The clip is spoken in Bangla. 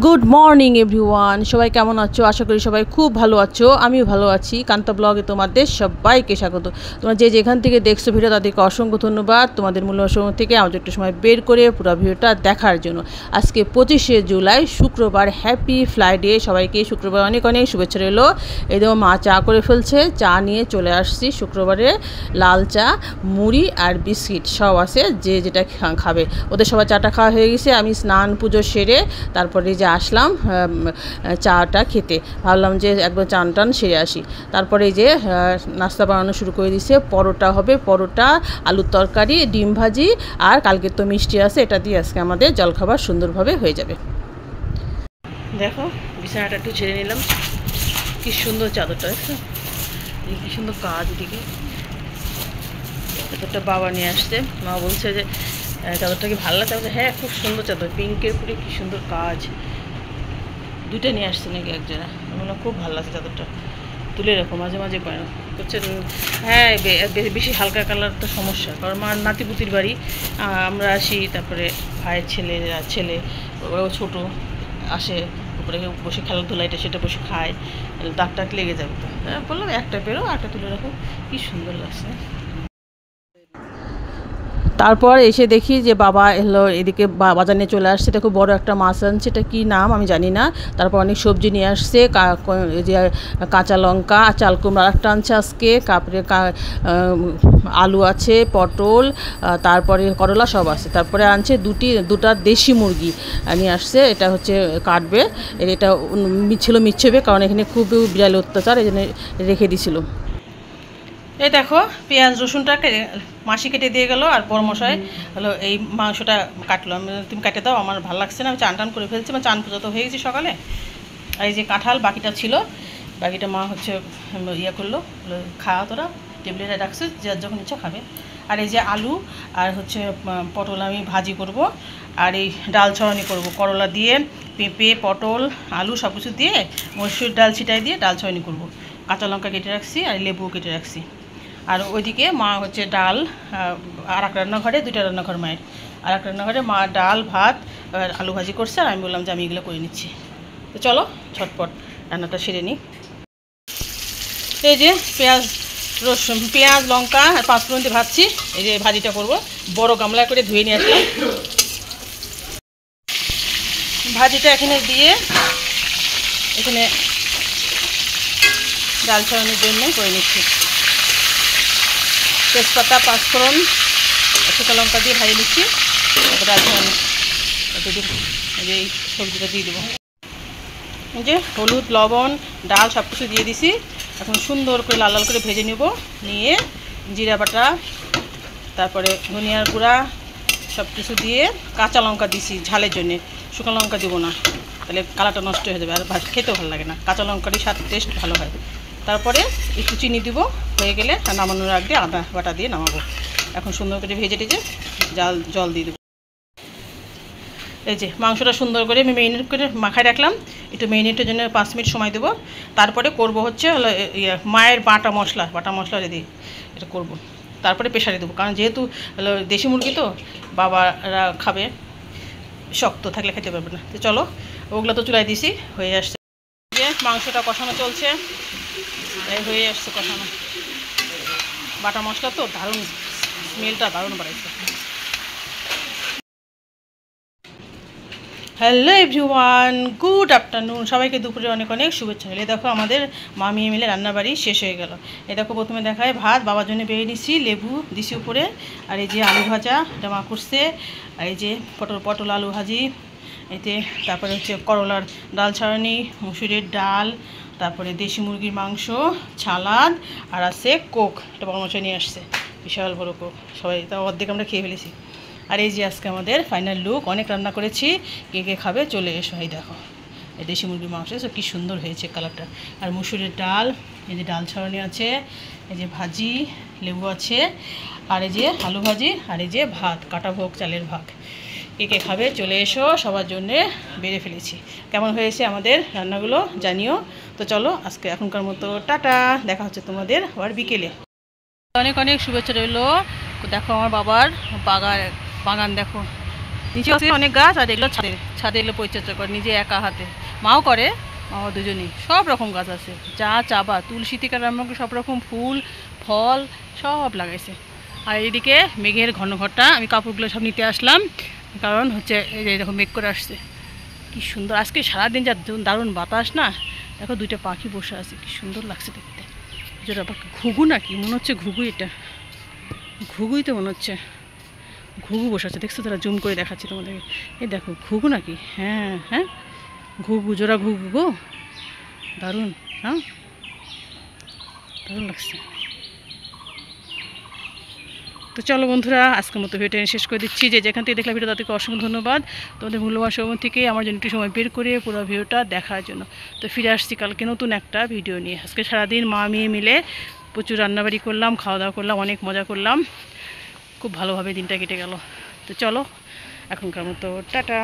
গুড মর্নিং এভরিওয়ান, সবাই কেমন আছো? আশা করি সবাই খুব ভালো আছো। আমিও ভালো আছি। কান্তা ব্লগে তোমাদের সবাইকে স্বাগত। তোমরা যে যেখান থেকে দেখছো ভিডিও তাদেরকে অসংখ্য ধন্যবাদ। তোমাদের মূল্য সময় থেকে আমাদের একটু সময় বের করে পুরো ভিডিওটা দেখার জন্য। আজকে 25শে জুলাই শুক্রবার, হ্যাপি ফ্রাইডে। সবাইকে শুক্রবার অনেক অনেক শুভেচ্ছা রইল। এই দেখো মা চা করে ফেলছে, চা নিয়ে চলে আসছি। শুক্রবারে লাল চা, মুড়ি আর বিস্কিট সব আছে, যে যেটা খাবে। ওদের সবাই চাটা খাওয়া হয়ে গেছে। আমি স্নান পুজো সেরে তারপরে যে আসলাম চাটা খেতে, ভাবলাম যে একবার চান টান সেরে আসি। তারপরে যে নাস্তা বানানো শুরু করে দিয়েছে। পরোটা হবে, পরোটা, আলুর তরকারি, ডিম ভাজি, আর কালকে তো মিষ্টি আছে, এটা দিয়ে আজকে আমাদের জলখাবার সুন্দরভাবে হয়ে যাবে। দেখো বিছানাটা একটু ছেড়ে নিলাম, কি সুন্দর চাদরটা, দেখো কি সুন্দর কাজ। এদিকে চাদরটা বাবা নিয়ে আসছে, মা বলছে যে চাদরটা কি ভালো লাগছে? হ্যাঁ খুব সুন্দর চাদর, পিঙ্কের পুরে কি সুন্দর কাজ। দুইটা নিয়ে আসছে নাকি একজনা, বললাম খুব ভালো লাগছে চাদরটা, তুলে রাখো মাঝে মাঝে করছে। হ্যাঁ বেশি হালকা কালার তো সমস্যা, কারণ মার নাতিপুতির বাড়ি আমরা আসি, তারপরে ভাইয়ের ছেলে ওরাও ছোটো আসে, উপরে বসে খেলাধুলা এটা সেটা বসে খায়, দাগ টাক লেগে যাবে। তো বললাম একটা বেরো, একটা তুলে রাখো, কি সুন্দর লাগছে। তারপর এসে দেখি যে বাবা এলো এদিকে, বাজার নিয়ে চলে আসছে। দেখো বড় একটা মাছ আনছে, এটা কী নাম আমি জানি না। তারপর অনেক সবজি নিয়ে আসছে, যে কাঁচা লঙ্কা, চাল কুমড়া একটা আনছে আজকে, তারপরে আলু আছে, পটল, তারপরে করলা সব আছে। তারপরে আনছে দুটা দেশি মুরগি নিয়ে আসছে, এটা হচ্ছে কাটবে, এটা ছিল মিচ্ছেবে, কারণ এখানে খুব বিড়াল অত্যাচার, এই জন্য রেখে দিছিল। এই দেখো পেঁয়াজ রসুনটা মাসি কেটে দিয়ে গেল, আর বড় মশাই হলো এই মাংসটা কাটলো। তুমি কাটে দাও, আমার ভালো লাগছে না, আমি চান টান করে ফেলছি, চান পুজো তো হয়ে গেছি সকালে। আর এই যে কাঁঠাল বাকিটা ছিল, বাকিটা মা হচ্ছে ইয়ে করলো, খাওয়া তোরা টেবিলে রাখছে, যার যখন ইচ্ছা খাবে। আর এই যে আলু আর হচ্ছে পটল আমি ভাজি করব, আর এই ডাল ছড়ানি করব, করলা দিয়ে পেঁপে পটল আলু সব কিছু দিয়ে মসুর ডাল ছিটাই দিয়ে ডাল ছড়ানি করব। কাঁচা লঙ্কা কেটে রাখছি আর লেবুও কেটে রাখছি। আর ওইদিকে মা হচ্ছে ডাল, আর এক রান্নাঘরে, দুইটা রান্নাঘর মায়ের, আর এক রান্নাঘরে মা ডাল ভাত আলু ভাজি করছে, আর আমি বললাম যে আমি এগুলো করে নিচ্ছি। তো চলো ঝটপট রান্নাটা সেরে নিই। এই যে পেঁয়াজ লঙ্কা আর পাঁচফোড়ন দিয়ে ভাজছি, এই যে ভাজিটা করব। বড় গামলা করে ধুয়ে নিয়ে আসলাম, ভাজিটা এখানে দিয়ে এখানে ডাল ছড়ানোর জন্য করে নিচ্ছি। তেজপাতা পাঁচফোড়ন শুকনো লঙ্কা দিয়ে ভাজিয়ে নিচ্ছি, তারপর ডাল ছড়ানো এই সবজিটা দিয়ে দেবো। এই যে হলুদ লবণ ডাল সব কিছু দিয়ে দিছি, এখন সুন্দর করে লাল লাল করে ভেজে নেব। নিয়ে জিরা বাটা, তারপরে ধনিয়ার গুঁড়া সব কিছু দিয়ে, কাঁচা লঙ্কা দিছি ঝালের জন্যে, শুকনো লঙ্কা দেবো না, তাহলে কালারটা নষ্ট হয়ে যাবে, আর খেতেও ভালো লাগে না, কাঁচা লঙ্কারই স্বাদ টেস্ট ভালো হয়। তারপরে একটু চিনি দিব, হয়ে গেলে নামানোর আগে আদা বাটা দিয়ে নামাবো। এখন সুন্দর করে ভেজে টেজে জল দিয়ে দেবো। এই যে মাংসটা সুন্দর করে আমি মেরিনেট করে মাখায় রাখলাম, একটু মেরিনেটের জন্য 5 মিনিট সময় দেবো। তারপরে করব হচ্ছে মায়ের বাটা মশলা রেডি, এটা করব। তারপরে প্রেশারে দেবো, কারণ যেহেতু দেশি মুরগি তো বাবারা খাবে, শক্ত থাকলে খেতে পারবে না। তো চলো ওগুলো তো চুলাই দিছি, হয়ে আসছে। যে মাংসটা কষানো চলছে, হয়ে আসছে কষানো। বাটা মশলা তো দারুণ, স্মেলটা দারুণ বাড়াইছে। হ্যালো এভরিওয়ান, গুড আফটারনুন, সবাইকে দুপুরে অনেক অনেক শুভেচ্ছা। হলে দেখো আমাদের মামি মিলে রান্নাবাড়ি শেষ হয়ে গেল। এই দেখো প্রথমে দেখায় ভাত বাবার জন্য বেরিয়ে নিচ্ছি, লেবু দিছি উপরে, আর এই যে আলু ভাজা এটা মা করছে, আর এই যে পটল আলু ভাজি, এতে তারপরে হচ্ছে করলার ডাল ছাড়ানি, মুসুরের ডাল, তারপরে দেশি মুরগির মাংস, ছালাদ, আর আছে কোক, এটা বড় মশাই নিয়ে আসছে, বিশাল বড় কোক, সবাই তাও অর্ধেক আমরা খেয়ে ফেলেছি। আর এই যে আজকে আমাদের ফাইনাল লুক, অনেক রান্না করেছি, কে কে খাবে চলে এসো। এই দেখো এই দেশি মুরগির মাংস, সব কী সুন্দর হয়েছে কালারটা। আর মুসুরের ডাল, এই যে ডাল ছড়ানি আছে, এই যে ভাজি লেবু আছে, আর এই যে আলু ভাজি, আর এই যে ভাত কাটা ভোগ চালের ভাগ। কে কে খাবে চলে এসো, সবার জন্যে বেড়ে ফেলেছি। কেমন হয়েছে আমাদের রান্নাগুলো জানিও। তো চলো আজকে এখনকার মতো টাটা, দেখা হচ্ছে তোমাদের আবার বিকেলে। অনেক অনেক শুভেচ্ছা রইল। দেখো আমার বাবার বাগান দেখো, নিচে আছে অনেক গাছ, আর এগুলো ছাদে ছাদে এগুলো পরিচর্যা করে নিজে একা হাতে, মাও করে, মাও দুজনেই। সব রকম গাছ আছে, যা চাবা, তুলসী থেকে আরম্ভ করে সব রকম ফুল ফল সব লাগাইছে। আর এইদিকে মেঘের ঘন ঘরটা, আমি কাপড়গুলো সব নিতে আসলাম, কারণ হচ্ছে এই যে দেখো মেঘ করে আসছে, কি সুন্দর। আজকে সারাদিন যা দারুণ বাতাস না, দেখো দুইটা পাখি বসে আছে, কি সুন্দর লাগছে দেখতে। যেটা পাখি ঘুঘু নাকি মনে হচ্ছে, ঘুঘু এটা, ঘুঘুই তো মনে হচ্ছে, ঘুঘু বসে আছে, দেখছো তারা, জুম করে দেখাচ্ছি তোমাদের। এই দেখো ঘুঘু নাকি, হ্যাঁ হ্যাঁ ঘুঘু, জোড়া ঘুঘু গো, দারুণ, হ্যাঁ দারুণ লাগছে। তো চলো বন্ধুরা, আজকের মতো ভিডিওটা শেষ করে দিচ্ছি। যে যেখান থেকে দেখলাম ভিডিও তাদেরকে অসংখ্য ধন্যবাদ, তোমাদের মূল্যবান সময় থেকে আমার জন্য একটু সময় বের করে পুরো ভিডিওটা দেখার জন্য। তো ফিরে আসছি কালকে নতুন একটা ভিডিও নিয়ে। আজকে সারাদিন মা মেয়ে মিলে প্রচুর রান্নাবাড়ি করলাম, খাওয়া দাওয়া করলাম, অনেক মজা করলাম, খুব ভালোভাবে দিনটা কেটে গেল। তো চলো এখনকার মতো টাটা।